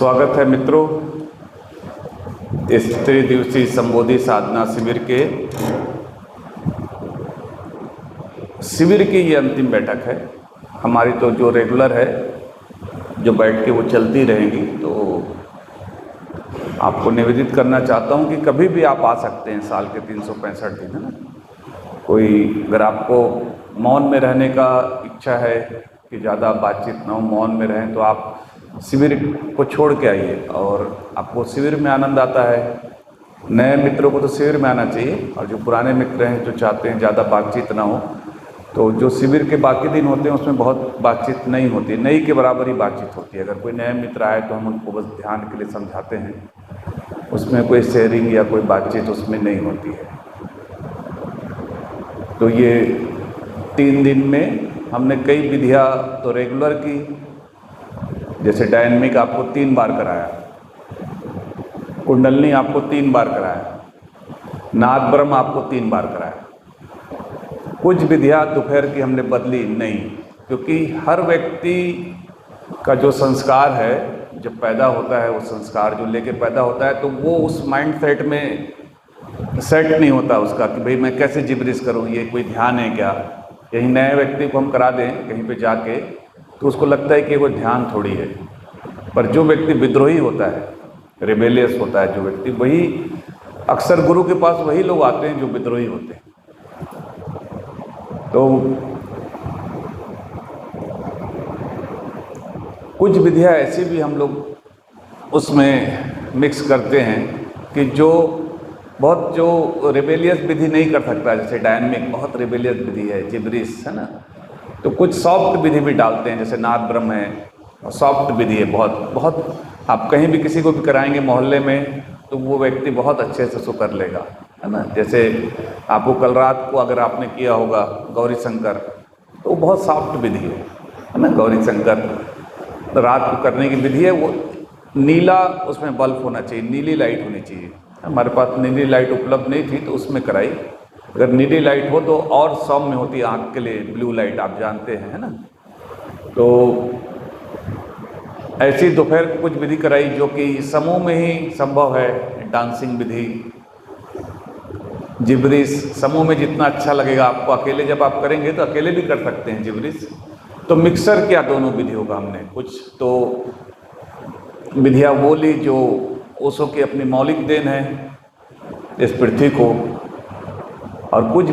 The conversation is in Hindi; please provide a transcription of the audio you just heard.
स्वागत है मित्रों इस त्रिदिवसीय संबोधि साधना शिविर की ये अंतिम बैठक है। हमारी तो जो रेगुलर है जो बैठ के वो चलती रहेंगी, तो आपको निवेदित करना चाहता हूँ कि कभी भी आप आ सकते हैं। साल के 365 दिन है ना। कोई अगर आपको मौन में रहने का इच्छा है कि ज़्यादा बातचीत ना हो, मौन में रहें, तो आप शिविर को छोड़ के आइए और आपको शिविर में आनंद आता है। नए मित्रों को तो शिविर में आना चाहिए, और जो पुराने मित्र हैं जो चाहते हैं ज़्यादा बातचीत ना हो, तो जो शिविर के बाकी दिन होते हैं उसमें बहुत बातचीत नहीं होती, नहीं के बराबर ही बातचीत होती है। अगर कोई नया मित्र आए तो हम उनको बस ध्यान के लिए समझाते हैं, उसमें कोई शेयरिंग या कोई बातचीत उसमें नहीं होती है। तो ये 3 दिन में हमने कई विधियाँ तो रेगुलर की, जैसे डायनामिक आपको 3 बार कराया, कुंडलनी आपको 3 बार कराया, नाद ब्रह्म आपको 3 बार कराया। कुछ विधियाँ दोपहर की हमने बदली नहीं, क्योंकि हर व्यक्ति का जो संस्कार है, जब पैदा होता है वो संस्कार जो लेके पैदा होता है, तो वो उस माइंड सेट में सेट नहीं होता उसका कि भाई मैं कैसे जिब्रिश करूँ, ये कोई ध्यान है क्या। यही नए व्यक्ति को हम करा दें कहीं पे जाके, तो उसको लगता है कि वो ध्यान थोड़ी है। पर जो व्यक्ति विद्रोही होता है, रिबेलियस होता है जो व्यक्ति, वही अक्सर गुरु के पास वही लोग आते हैं जो विद्रोही होते हैं। तो कुछ विधियाँ ऐसी भी हम लोग उसमें मिक्स करते हैं कि जो रिबेलियस विधि नहीं कर सकता, जैसे डायनामिक बहुत रिबेलियस विधि है, जिब्रिश है ना। तो कुछ सॉफ्ट विधि भी डालते हैं, जैसे नाद ब्रह्म है, सॉफ्ट विधि है बहुत। आप कहीं भी किसी को भी कराएंगे मोहल्ले में, तो वो व्यक्ति बहुत अच्छे से उसको कर लेगा, है ना। जैसे आपको कल रात को अगर आपने किया होगा गौरी शंकर, तो वो बहुत सॉफ्ट विधि है ना। गौरी शंकर रात को करने की विधि है। वो नीला उसमें बल्ब होना चाहिए, नीली लाइट होनी चाहिए। हमारे पास नीली लाइट उपलब्ध नहीं थी तो उसमें कराई। अगर नीली लाइट हो तो और सौम्य होती है आँख के लिए, ब्लू लाइट आप जानते हैं, है ना। तो ऐसी दोपहर को कुछ विधि कराई जो कि समूह में ही संभव है। डांसिंग विधि, जिब्रिश समूह में जितना अच्छा लगेगा आपको। अकेले जब आप करेंगे तो अकेले भी कर सकते हैं जिब्रिश। तो मिक्सर किया दोनों विधियों का हमने। कुछ तो विधियाँ वो ली जो ओशो की अपनी मौलिक देन है इस पृथ्वी को, और कुछ